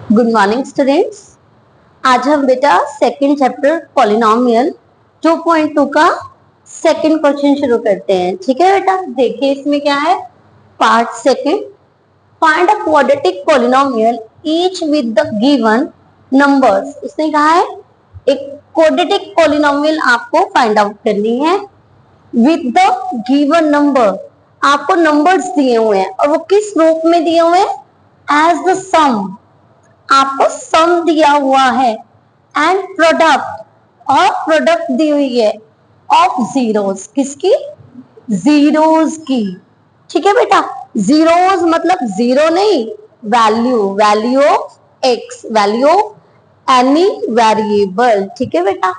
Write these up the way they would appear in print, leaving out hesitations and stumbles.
Good morning students. आज हम बेटा सेकंड चैप्टर पॉलिनोमियल 2.2 का सेकंड क्वेश्चन शुरू करते हैं। ठीक है बेटा, देखिए इसमें क्या है। Part second, find a quadratic polynomial each with the given numbers. उसने कहा है एक क्वाड्रेटिक पॉलिनोमियल आपको फाइंड आउट करनी है विद द गिवन नंबर। आपको नंबर्स दिए हुए हैं और वो किस रूप में दिए हुए हैं? एज द सम। आपको सम दिया हुआ है एंड प्रोडक्ट, और प्रोडक्ट दी हुई है ऑफ जीरोस। किसकी? जीरोस की। ठीक है बेटा, जीरोस मतलब जीरो नहीं, value, value of x, value of any variable. ठीक है बेटा,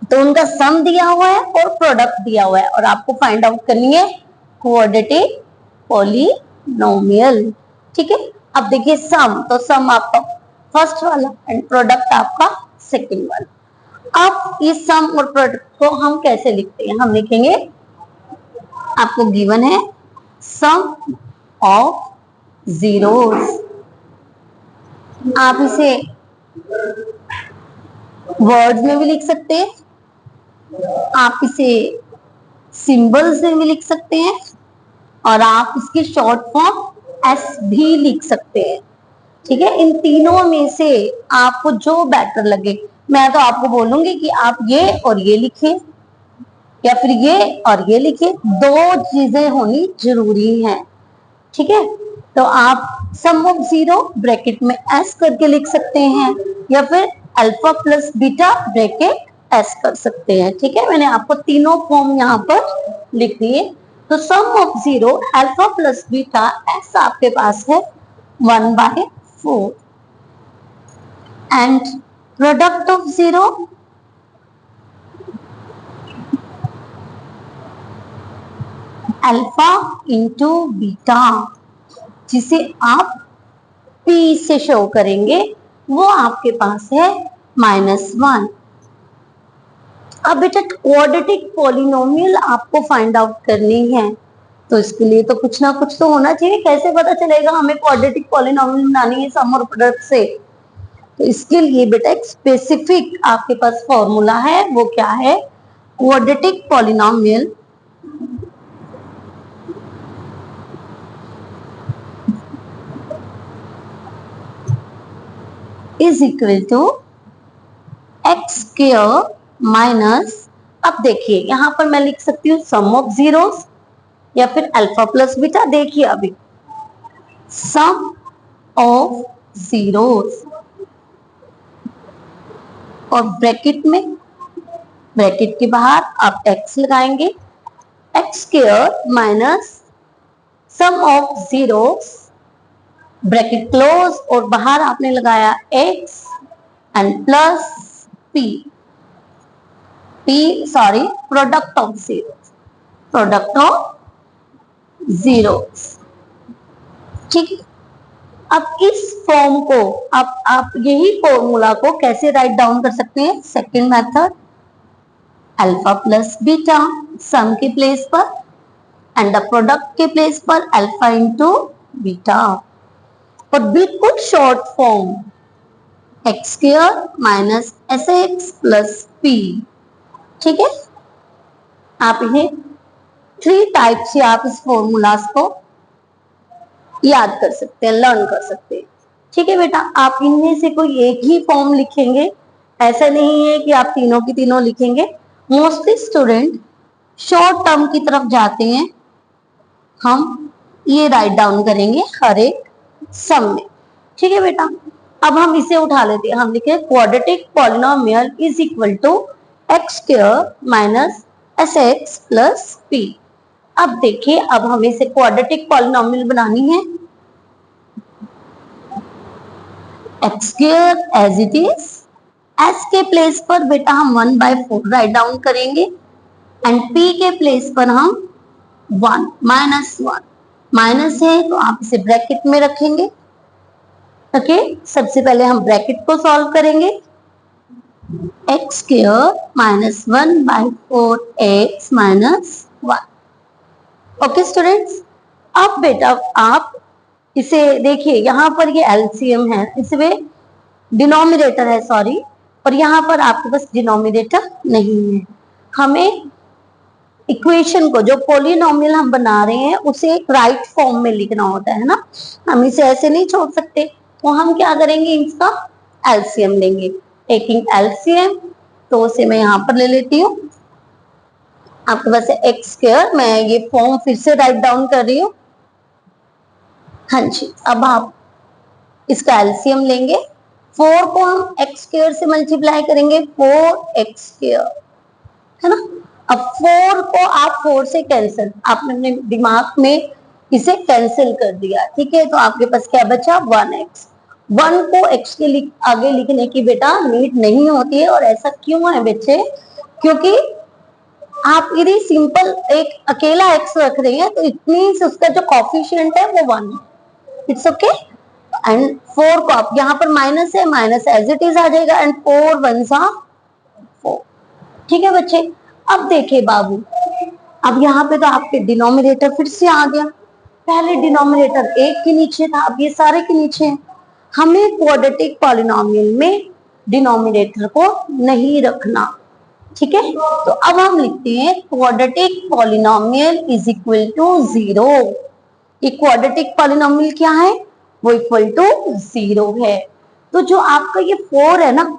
तो उनका सम दिया हुआ है और प्रोडक्ट दिया हुआ है और आपको फाइंड आउट करनी है क्वाड्रेटिक पॉलिनोमियल। ठीक है, अब देखिए सम, तो सम आपका फर्स्ट वाला एंड प्रोडक्ट आपका सेकंड वाला। अब इस सम और प्रोडक्ट को हम कैसे लिखते हैं? हम लिखेंगे, आपको गिवन है सम ऑफ जीरोस। आप इसे वर्ड्स में भी लिख सकते हैं, आप इसे सिंबल्स में भी लिख सकते हैं और आप इसकी शॉर्ट फॉर्म एस भी लिख सकते हैं। ठीक है, इन तीनों में से आपको जो बेटर लगे। मैं तो आपको बोलूंगी कि आप ये और ये लिखें या फिर ये और ये लिखें, दो चीजें होनी जरूरी हैं। ठीक है, तो आप सम ऑफ जीरो ब्रैकेट में एस करके लिख सकते हैं या फिर alpha plus beta bracket S कर सकते हैं। ठीक है, मैंने आपको तीनों फॉर्म यहाँ पर लिख दिए। तो sum of zero alpha plus beta is आपके पास है 1/4 and product of zero alpha into beta, जिसे आप P से शो करेंगे, वो आपके पास है -1। अब बेटा क्वाड्रेटिक पॉलिनोमियल आपको फाइंड आउट करनी है, तो इसके लिए तो कुछ ना कुछ तो होना चाहिए। कैसे पता चलेगा हमें क्वाड्रेटिक पॉलिनोमियल बनानी है सम और प्रोडक्ट से? तो इसके लिए बेटा एक स्पेसिफिक आपके पास फॉर्मूला है। वो क्या है? Quadratic polynomial is equal to x square minus, अब देखिए यहां पर मैं लिख सकती हूँ सम ऑफ जीरोस या फिर अल्फा प्लस बीटा। देखिए अभी सम ऑफ जीरोस और ब्रैकेट में, ब्रैकेट के बाहर आप एक्स लगाएंगे, x square minus sum of zeros bracket close और बाहर आपने लगाया x and plus P, product of zero, product of zeros. ठीक है, अब इस फॉर्म को आप यही फॉर्मूला को कैसे राइट डाउन कर सकते हैं? Second method, alpha plus beta सम के प्लेस पर एंड द प्रोडक्ट के प्लेस पर अल्फा इंटू बीटा, और बिल्कुल short form x square minus s x plus P. ठीक है, आप इन्हें 3 टाइप से आप इस फॉर्मूलाज को याद कर सकते हैं, लर्न कर सकते हैं। ठीक है बेटा, आप इनमें से कोई एक ही फॉर्म लिखेंगे, ऐसा नहीं है कि आप तीनों की तीनों लिखेंगे। मोस्टली स्टूडेंट शॉर्ट टर्म की तरफ जाते हैं, हम ये राइट डाउन करेंगे हर एक सम में। ठीक है बेटा, अब हम इसे उठा लेते हैं। हम लिखे quadratic polynomial is equal to x square minus s x plus p. अब देखिए, अब हमें इसे क्वाड्रेटिक पॉलिनोमियल बनानी है। X square as it is, s के प्लेस पर बेटा हम 1/4 राइट डाउन करेंगे एंड पी के प्लेस पर हम 1 -1, माइनस है तो आप इसे ब्रैकेट में रखेंगे। ओके, सबसे पहले हम ब्रैकेट को सॉल्व करेंगे। X square minus 1/4 x minus 1। Okay students, अब बेटा आप इसे देखिए, यहाँ पर ये एलसीएम है, इसमें डिनोमिनेटर है, सॉरी, और यहाँ पर आपके पास डिनोमिनेटर नहीं है। हमें इक्वेशन को, जो पॉलिनोमियल हम बना रहे हैं, उसे एक राइट फॉर्म में लिखना होता है ना, हम इसे ऐसे नहीं छोड़ सकते। तो हम क्या करेंगे, इसका एलसीएम लेंगे। टेकिंग एलसीएम, तो उसे मैं यहाँ पर ले लेती हूँ। आपके पास है एक्स स्क्वायर, मैं ये फॉर्म फिर से राइट डाउन कर रही हूँ। हाँ जी, अब आप इसका एलसीएम लेंगे। 4 को हम एक्स स्क्वायर से मल्टीप्लाई करेंगे, 4x स्क्वायर, है ना। अब 4 को आप 4 से कैंसिल, आपने अपने दिमाग में इसे कैंसिल कर दिया, ठीक है। तो आपके पास क्या बचा, 1x। 1 को x के आगे लिखने की बेटा नीड नहीं होती है। और ऐसा क्यों है बच्चे, क्योंकि आप यदि सिंपल एक अकेला x रख रहे हैं तो इतनी से उसका जो कॉफिशिएंट है वो 1 है। It's okay. एंड 4 को आप यहाँ पर माइनस है, माइनस एज इट इज आ जाएगा। एंड 4 1 सा 4, ठीक है बच्चे। अब देखिए बाबू, अब यहाँ पे तो आपके डिनोमिनेटर फिर से आ गया। पहले डिनोमिनेटर 1 के नीचे था, अब ये सारे के नीचे है। हमें क्वाड्रेटिक पॉलिनोमियल में डिनोमिनेटर को नहीं रखना, ठीक है। तो अब हम लिखते हैं quadratic polynomial is equal to 0। ये क्वाड्रेटिक पॉलिनोमियल क्या है, वो इक्वल टू 0 है। तो जो आपका ये 4 है ना,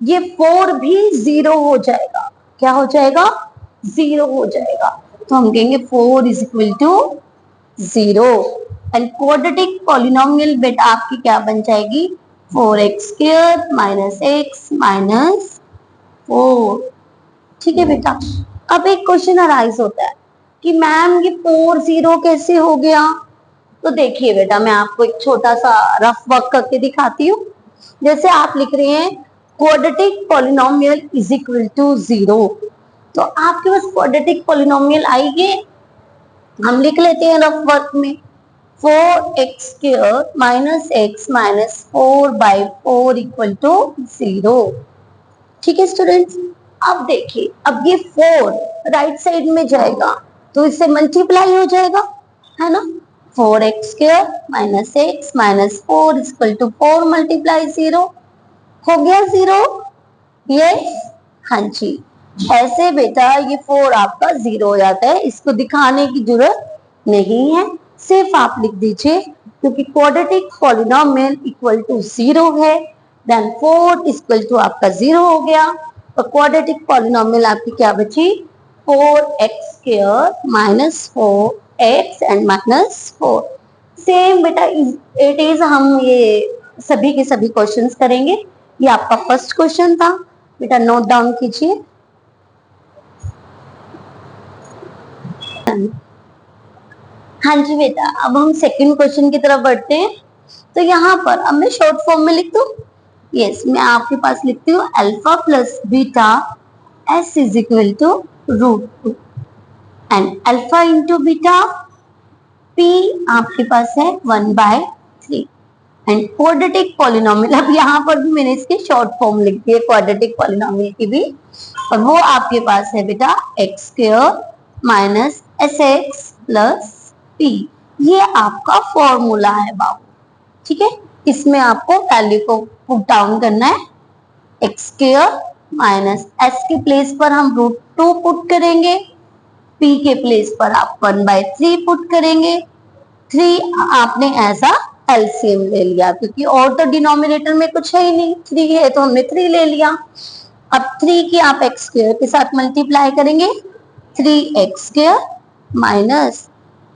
ये 4 भी 0 हो जाएगा। क्या हो जाएगा, 0 हो जाएगा। तो हम कहेंगे 4 is equal to 0। And quadratic polynomial बेटा आपकी क्या बन जाएगी, 4x square minus x minus 4, ठीक है बेटा। अब एक क्वेश्चन अराइज होता है कि मैम ये 4 0 कैसे हो गया। तो देखिए बेटा, मैं आपको एक छोटा सा रफ वर्क करके दिखाती हूँ। जैसे आप लिख रहे हैं quadratic polynomial is equal to 0, तो आपके पास क्वाड्रेटिक पॉलिनोमियल आएंगे, हम लिख लेते हैं रफ वर्क में 4x square minus x minus 4/4 equal to 0, ठीक है स्टूडेंट्स। अब देखिए, अब ये 4 राइट साइड में जाएगा तो इससे मल्टीप्लाई हो जाएगा, है ना। 4x square minus x minus 4 equal to 4 multiply 0, हो गया 0। यस, हाँ जी। ऐसे बेटा ये 4 आपका 0 हो जाता है, इसको दिखाने की जरूरत नहीं है, सिर्फ आप लिख दीजिए क्योंकि क्वाड्रेटिक पॉलिनोमियल इक्वल टू 0 है, देन 4 इक्वल टू आपका 0 हो गया। तो क्वाड्रेटिक पॉलिनोमियल आपकी क्या बची, 4x square minus 4x and minus 4। Same बेटा इट इज, हम ये सभी के सभी क्वेश्चंस करेंगे। ये आपका फर्स्ट क्वेश्चन था बेटा, नोट डाउन कीजिए। हाँ जी बेटा, अब हम सेकंड क्वेश्चन की तरफ बढ़ते हैं। तो यहाँ पर अब मैं शॉर्ट फॉर्म में लिख दूं, यस, मैं आपके पास लिखती हूँ alpha plus beta s is equal to √2 and alpha into beta p आपके पास है 1/3 एंड क्वाड्रेटिक पॉलिनोमियल। अब यहाँ पर भी मैंने इसकी शॉर्ट फॉर्म लिख दी है क्वाड्रेटिक पॉलिनोमियल की भी, और वो आपके पास है बेटा x square minus s x plus P. ये आपका फॉर्मूला है बाबू, ठीक है। इसमें आपको वैल्यू को पुट डाउन करना है, एक्स स्क्वायर माइनस एस के प्लेस पर हम √2 पुट करेंगे, पी के प्लेस पर आप 1/3 पुट करेंगे। 3 आपने ऐसा एलसीएम ले लिया क्योंकि और तो डिनोमिनेटर में कुछ है ही नहीं, 3 है तो हमने 3 ले लिया। अब 3 की आप एक्स स्क्वायर के साथ मल्टीप्लाई करेंगे, 3x स्क्वायर माइनस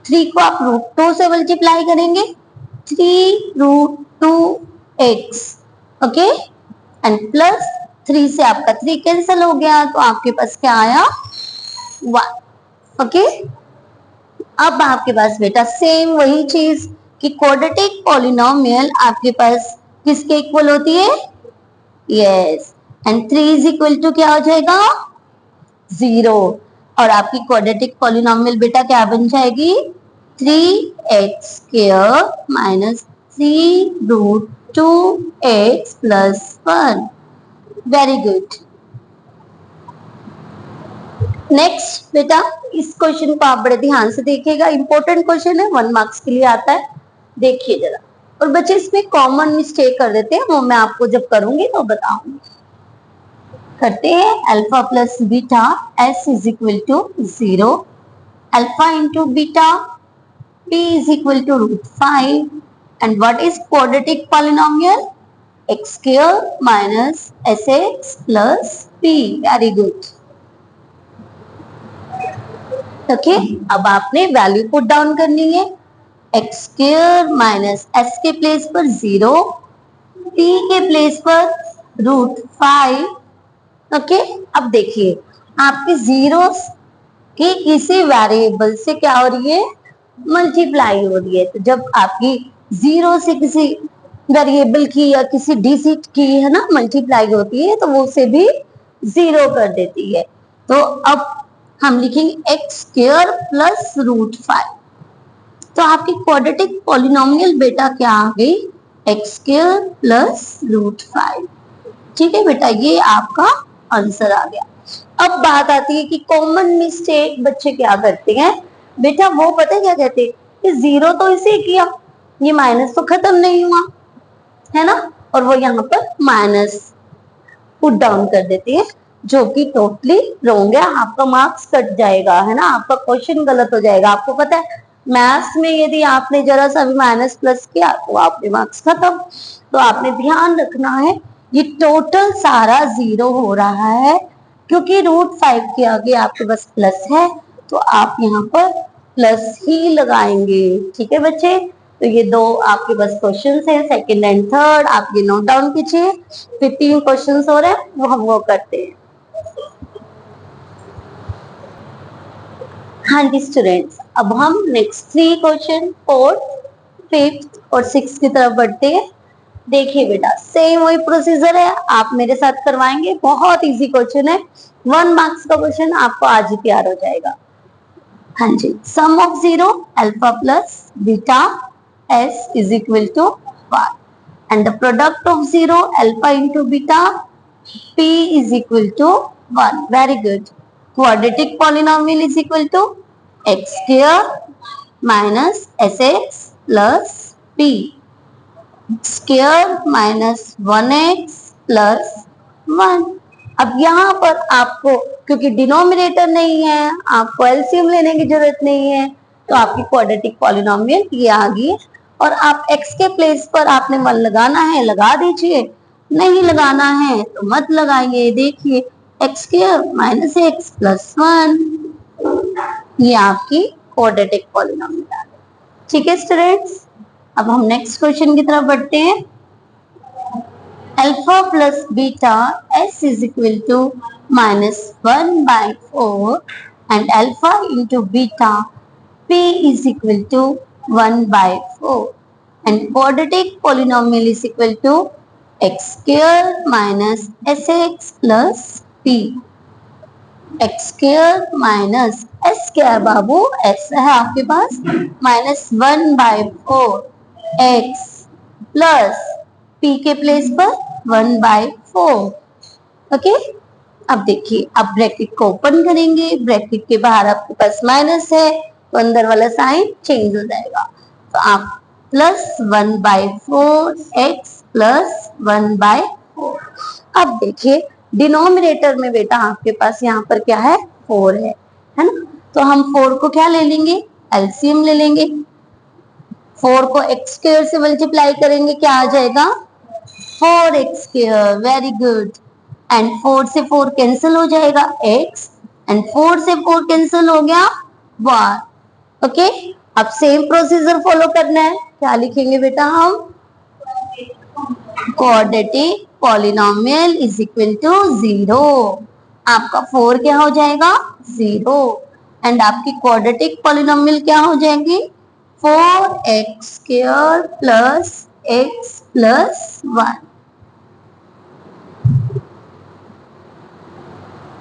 3 को आप √2 से मल्टीप्लाई करेंगे, 3√2x, ओके, एंड प्लस 3 से आपका 3 कैंसिल हो गया तो आपके पास क्या आया, 1, ओके। अब आपके पास बेटा सेम वही चीज कि क्वाड्रेटिक पॉलिनोमियल आपके पास किसके इक्वल होती है, yes, and 3 is equal to क्या हो जाएगा, 0। और आपकी क्वाड्रेटिक पॉलिनोमियल बेटा क्या बन जाएगी, 3x square minus 3√2x plus 1। Very good. Next बेटा, इस क्वेश्चन को आप बड़े ध्यान से देखिएगा, इंपॉर्टेंट क्वेश्चन है, 1 मार्क्स के लिए आता है। देखिए जरा, और बच्चे इसमें कॉमन मिस्टेक कर देते हैं, वो मैं आपको जब करूंगी तो बताऊंगी। करते हैं alpha plus beta s is equal to 0, alpha into beta p is equal to root 5, and what is quadratic polynomial? X square minus sx plus p. Very good. Okay, अब आपने वैल्यू पुट डाउन करनी है। X square minus S के place पर 0, p के place पर root 5। Okay, अब देखिए आपके जीरोस की किसी वेरिएबल से क्या हो रही है, मल्टीप्लाई हो रही है। तो जब आपकी जीरो से किसी वेरिएबल की या किसी डिजिट की है ना मल्टीप्लाई होती है, तो वो उसे भी जीरो कर देती है। तो अब हम लिखेंगे एक्स स्क्वायर प्लस रूट 5। तो आपकी क्वाड्रेटिक पॉलिनोमियल बेटा क्या आ गई, एक्स स्क्वायर प्लस रूट 5। ठीक है बेटा, ये आपका आंसर आ गया। अब बात आती है कि कॉमन मिस्टेक बच्चे क्या करते हैं बेटा, वो पता है क्या कहते हैं कि जीरो तो इसे किया, ये माइनस तो खत्म नहीं हुआ है ना, और वो यहाँ पर माइनस पुट डाउन कर देते हैं, जो कि टोटली रॉन्ग है। आपका मार्क्स कट जाएगा है ना, आपका क्वेश्चन गलत हो जाएगा। आपको पता है मैथ्स में यदि आपने जरा सा भी माइनस प्लस किया तो आपके मार्क्स खत्म। तो आपने ध्यान रखना है ये टोटल सारा जीरो हो रहा है, क्योंकि रूट 5 के आगे आपके पास प्लस है, तो आप यहाँ पर प्लस ही लगाएंगे। ठीक है बच्चे, तो ये दो आपके पास क्वेश्चन है, सेकंड एंड थर्ड, आप ये नोट डाउन कीजिए। फिर 3 क्वेश्चन हो रहे हैं, वो हम वो करते हैं। हाँ जी स्टूडेंट्स, अब हम नेक्स्ट 3 क्वेश्चन 4th, 5th और 6th की तरफ बढ़ते हैं। देखिए बेटा, सेम वही प्रोसीजर है, आप मेरे साथ करवाएंगे। बहुत इजी क्वेश्चन है, 1 मार्क्स का क्वेश्चन आपको आज ही तैयार हो जाएगा। हाँ जी, sum of zero alpha plus beta s is equal to 1, and the product of 0 alpha into beta p is equal to 1. Very good. Quadratic polynomial is equal to x square minus sx plus p. Square minus 1x plus 1। अब यहाँ पर आपको क्योंकि denominator नहीं है, आपको LCM लेने की जरूरत नहीं है, तो आपकी क्वाड्रेटिक पॉलिनोमियल ये आ गई। और आप x के प्लेस पर आपने 1 लगाना है, लगा दीजिए, नहीं लगाना है तो मत लगाइए। देखिए x square minus x plus 1, ये आपकी क्वाड्रेटिक पॉलिनोमियल आ गई। ठीक है स्टूडेंट्स, अब हम नेक्स्ट क्वेश्चन की तरफ बढ़ते हैं। Alpha plus beta s is equal to -1/4 and alpha into beta p is equal to 1/4 and quadratic polynomial is equal to x square minus sx plus p। X square minus s square बाबू s है आपके पास, -1/4 x plus p के place पर 1/4। Okay, अब देखिए, अब bracket को ओपन करेंगे, ब्रैकेट के बाहर आपके पास माइनस है, तो अंदर वाला साइन चेंज हो जाएगा। तो आप प्लस 1/4 एक्स प्लस 1/4। अब देखिए डिनोमिनेटर में बेटा आपके पास यहाँ पर क्या है, 4 है ना, तो हम 4 को क्या ले लेंगे, एलसीएम ले लेंगे। 4 को एक्स स्क्वायर से मल्टीप्लाई करेंगे, क्या आ जाएगा, 4x square. Very good, and 4 से 4 कैंसिल हो जाएगा x, एंड 4 से 4 कैंसिल हो गया y। ओके, अब सेम प्रोसीजर फॉलो करना है। क्या लिखेंगे बेटा हम, quadratic polynomial is equal to 0। आपका 4 क्या हो जाएगा, 0, एंड आपकी क्वाड्रेटिक पॉलिनोमियल क्या हो जाएगी, 4x square plus x plus 1।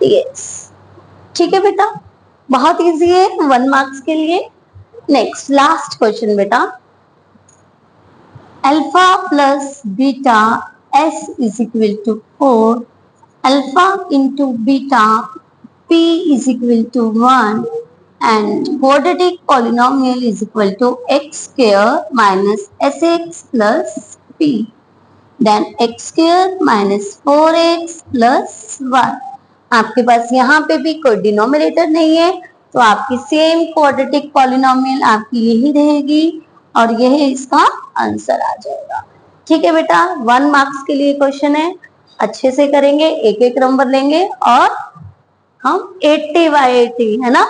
Yes, ठीक है बेटा, बहुत इजी है 1 मार्क्स के लिए। नेक्स्ट लास्ट क्वेश्चन बेटा, alpha plus beta s is equal to 4, alpha into beta p is equal to 1 and quadratic polynomial is equal to x square minus sx plus p, then x square minus 4x plus 1। आपके पास यहाँ पे भी कोई denominator नहीं है, तो आपकी same quadratic polynomial आपकी यही रहेगी और यही इसका आंसर आ जाएगा। ठीक है बेटा, 1 मार्क्स के लिए क्वेश्चन है, अच्छे से करेंगे, एक एक नंबर लेंगे और हम 80/80 है ना,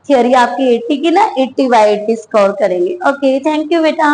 थियरी आपकी 80 की ना, 80/80 स्कोर करेंगे। ओके, थैंक यू बेटा।